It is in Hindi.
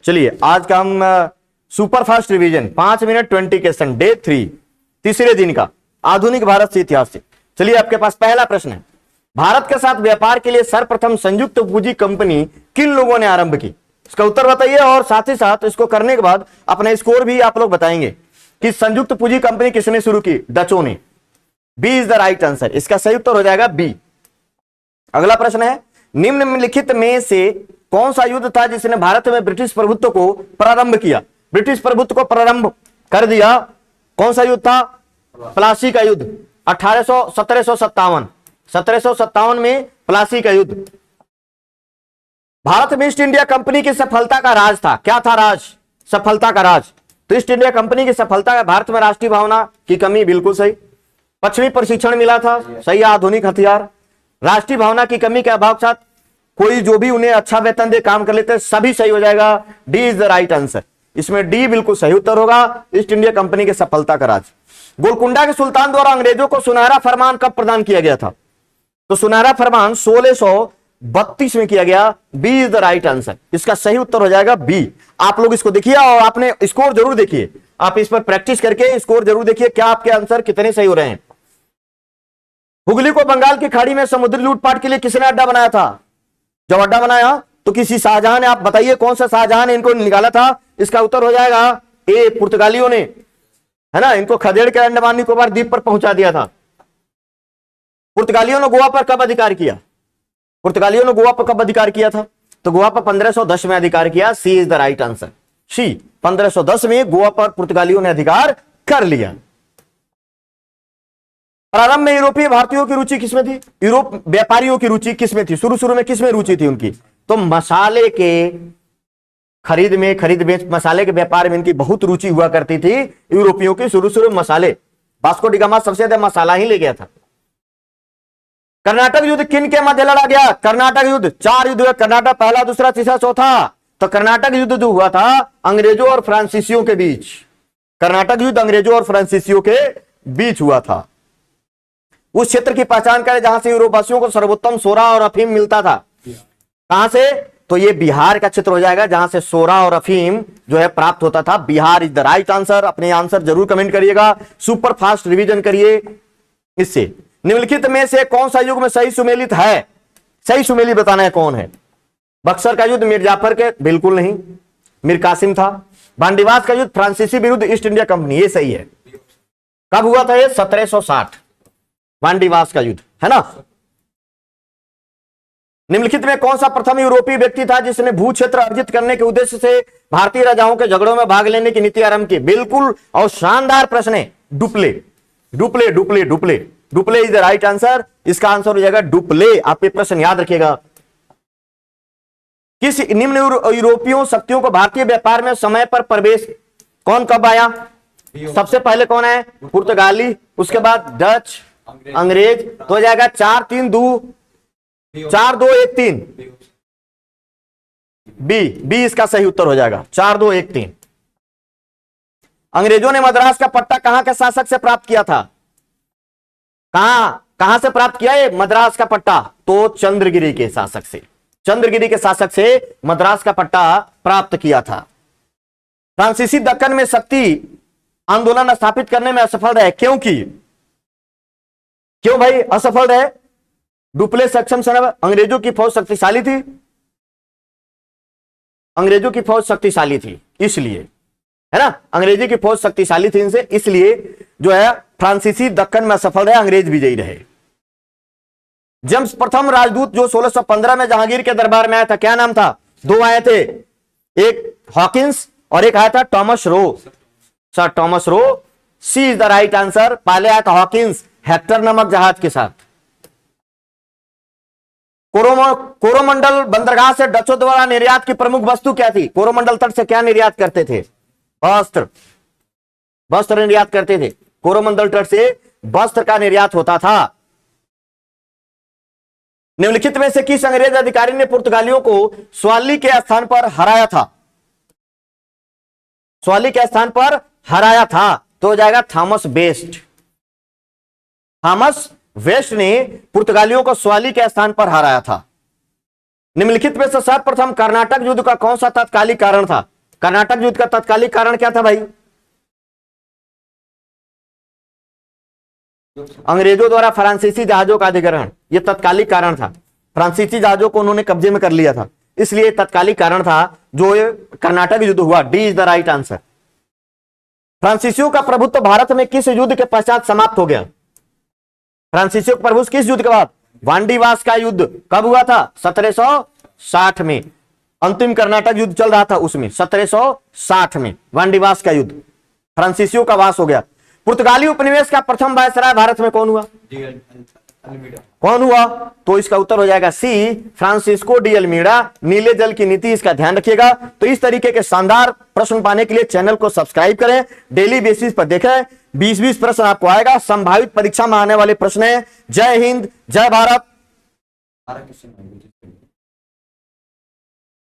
चलिए आज का हम super fast revision 5 minute 20 question day 3 तीसरे दिन का आधुनिक भारत से इतिहास से। चलिए आपके पास पहला प्रश्न है, भारत के साथ व्यापार के लिए सर्वप्रथम संयुक्त पूंजी कंपनी किन लोगों ने आरंभ की? इसका उत्तर बताइए और साथ ही साथ इसको करने के बाद अपना स्कोर भी आप लोग बताएंगे कि संयुक्त पूंजी कंपनी किसने शुरू की? डचों ने। B is the right answer, इसका सही उत्तर हो जाएगा बी। अगला प्रश्न है, निम्नलिखित में से कौन सा युद्ध था जिसने भारत में ब्रिटिश प्रभुत्व को प्रारंभ किया? ब्रिटिश प्रभुत्व को प्रारंभ कर दिया, कौन सा युद्ध था? प्लासी का युद्ध 1757 में प्लासी का युद्ध। भारत में ईस्ट इंडिया कंपनी की सफलता का राज था, क्या था राज? सफलता का राज। तो ईस्ट इंडिया कंपनी की सफलता का भारत में राष्ट्रीय भावना की कमी, बिल्कुल सही। पश्चिमी प्रशिक्षण मिला था, सही। आधुनिक हथियार, राष्ट्रीय भावना की कमी के अभाव के साथ कोई जो भी उन्हें अच्छा वेतन दे काम कर लेते, सभी सही हो जाएगा। D is the right answer, इसमें डी बिल्कुल सही उत्तर होगा। ईस्ट इंडिया कंपनी की सफलता का राज। गोलकुंडा के सुल्तान द्वारा अंग्रेजों को सुनहरा फरमान कब प्रदान किया गया था? तो सुनहरा फरमान 1632 में किया गया। B is the right answer, इसका सही उत्तर हो जाएगा बी। आप लोग इसको देखिए और आपने स्कोर जरूर देखिए, आप इस पर प्रैक्टिस करके स्कोर जरूर देखिए, क्या आपके आंसर कितने सही हो रहे हैं। हुगली को बंगाल की खाड़ी में समुद्री लूटपाट के लिए किसने अड्डा बनाया था? जब अड्डा बनाया तो किसी शाहजहां ने, आप बताइए कौन सा शाहजहां ने इनको निकाला था? इसका उत्तर हो जाएगा ए, पुर्तगालियों ने, है ना। इनको खदेड़ के अंडमान निकोबार द्वीप पर पहुंचा दिया था। पुर्तगालियों ने गोवा पर कब अधिकार किया? पुर्तगालियों ने गोवा पर कब अधिकार किया था? तो गोवा पर 1510 में अधिकार किया। सी इज द राइट आंसर, सी। 1510 में गोवा पर पुर्तगालियों ने अधिकार कर लिया। प्रारंभ में यूरोपीय भारतीयों की रुचि किसमें थी? यूरोप व्यापारियों की रुचि किसमें थी? शुरू में किसमें रुचि थी उनकी? तो मसाले के खरीद बेच, मसाले के व्यापार में इनकी बहुत रुचि हुआ करती थी यूरोपियों की। शुरू में मसाले, वास्को डी गामा सबसे ज्यादा मसाला ही ले गया था। कर्नाटक युद्ध किन के मध्य लड़ा गया? कर्नाटक युद्ध 4 युद्ध हुए कर्नाटक, पहला, दूसरा, तीसरा, चौथा। तो कर्नाटक युद्ध जो हुआ था अंग्रेजों और फ्रांसीसियों के बीच, कर्नाटक युद्ध अंग्रेजों और फ्रांसीसियों के बीच हुआ था। उस क्षेत्र की पहचान करें जहां से यूरोपवासियों को सर्वोत्तम सोरा और अफीम मिलता था। कहां से? तो ये बिहार का क्षेत्र हो जाएगा जहां से सोरा और अफीम जो है प्राप्त होता था। Bihar is the right answer. अपने आंसर जरूर कमेंट करिएगा, सुपर फास्ट रिवीजन करिए इससे। निम्नलिखित में से कौन सा युग में सही सुमेलित है? सही सुमेली बताना है कौन है। बक्सर का युद्ध मीर जाफर के, बिल्कुल नहीं, मीर कासिम था। बांडीवास का युद्ध फ्रांसीसी विरुद्ध ईस्ट इंडिया कंपनी, ये सही है। कब हुआ था ये? 1760, बांडीवास का युद्ध, है ना। निम्नलिखित में कौन सा प्रथम यूरोपीय व्यक्ति था जिसने भू क्षेत्र अर्जित करने के उद्देश्य से भारतीय राजाओं के झगड़ों में भाग लेने की नीति आरंभ की? बिल्कुल और शानदार प्रश्न है, Dupleix. Dupleix Dupleix Dupleix Dupleix is the right answer, इसका आंसर हो जाएगा डुप्ले। आप ये प्रश्न याद रखिएगा। किस निम्न यूरोपीय शक्तियों को भारतीय व्यापार में समय पर प्रवेश कौन कब आया? सबसे पहले कौन है? पुर्तगाली, उसके बाद डच, अंग्रेज। तो हो जाएगा 4 3 2 4 2 1 3। बी इसका सही उत्तर हो जाएगा, 4 2 1 3। अंग्रेजों ने मद्रास का पट्टा कहां के शासक से प्राप्त किया था? कहां से प्राप्त किया है मद्रास का पट्टा? तो चंद्रगिरी के शासक से, चंद्रगिरी के शासक से मद्रास का पट्टा प्राप्त किया था। फ्रांसीसी दक्कन में शक्ति आंदोलन स्थापित करने में असफल रहे, क्यों भाई असफल रहे? डुप्ले सक्षम से अंग्रेजों की फौज शक्तिशाली थी, अंग्रेजों की फौज शक्तिशाली थी इसलिए, है ना। अंग्रेजी की फौज शक्तिशाली थी इनसे, इसलिए जो है फ्रांसीसी दक्कन में असफल रहे, अंग्रेज विजयी रहे। जेम्स प्रथम राजदूत जो 1615 में जहांगीर के दरबार में आया था, क्या नाम था? 2 आए थे, एक हॉकिंस और एक आया था Thomas Roe. Sir Thomas Roe, C is the right answer. पहले आया था हॉकिंस हेक्टर नामक जहाज के साथ। कोरोमंडल बंदरगाह से डचों द्वारा निर्यात की प्रमुख वस्तु क्या थी? कोरोमंडल तट से क्या निर्यात करते थे? वस्त्र निर्यात करते थे। कोरोमंडल तट से वस्त्र का निर्यात होता था। निम्नलिखित में से किस अंग्रेज अधिकारी ने पुर्तगालियों को स्वाली के स्थान पर हराया था? स्वाली के स्थान पर हराया था तो हो जाएगा थॉमस बेस्ट। थॉमस वेस्ट ने पुर्तगालियों को स्वाली के स्थान पर हराया था। निम्नलिखित में से सर्वप्रथम कर्नाटक युद्ध का कौन सा तत्कालिक कारण था? कर्नाटक युद्ध का तत्कालिक कारण क्या था भाई? अंग्रेजों द्वारा फ्रांसीसी जहाजों का अधिग्रहण, यह तत्कालिक कारण था। फ्रांसीसी जहाजों को उन्होंने कब्जे में कर लिया था, इसलिए तत्कालिक कारण था जो ये कर्नाटक युद्ध हुआ। D is the right answer. फ्रांसीसियों का प्रभुत्व भारत में किस युद्ध के पश्चात समाप्त हो गया? फ्रांसीसियों का प्रभुत्व किस युद्ध के बाद? वांडीवास का युद्ध कब हुआ था? 1760 में। अंतिम कर्नाटक युद्ध चल रहा था उसमें, 1760 में वांडीवास का युद्ध, फ्रांसीसियों का वास हो गया। पुर्तगाली उपनिवेश का प्रथम वायसराय भारत में कौन हुआ? कौन हुआ? तो इसका उत्तर हो जाएगा सी, फ्रांसिस्को डी अल्मीडा। नीले जल की नीति, इसका ध्यान रखिएगा। तो इस तरीके के शानदार प्रश्न पाने के लिए चैनल को सब्सक्राइब करें, डेली बेसिस पर देखें। 20-20 प्रश्न आपको आएगा, संभावित परीक्षा में आने वाले प्रश्न है। जय हिंद, जय भारत।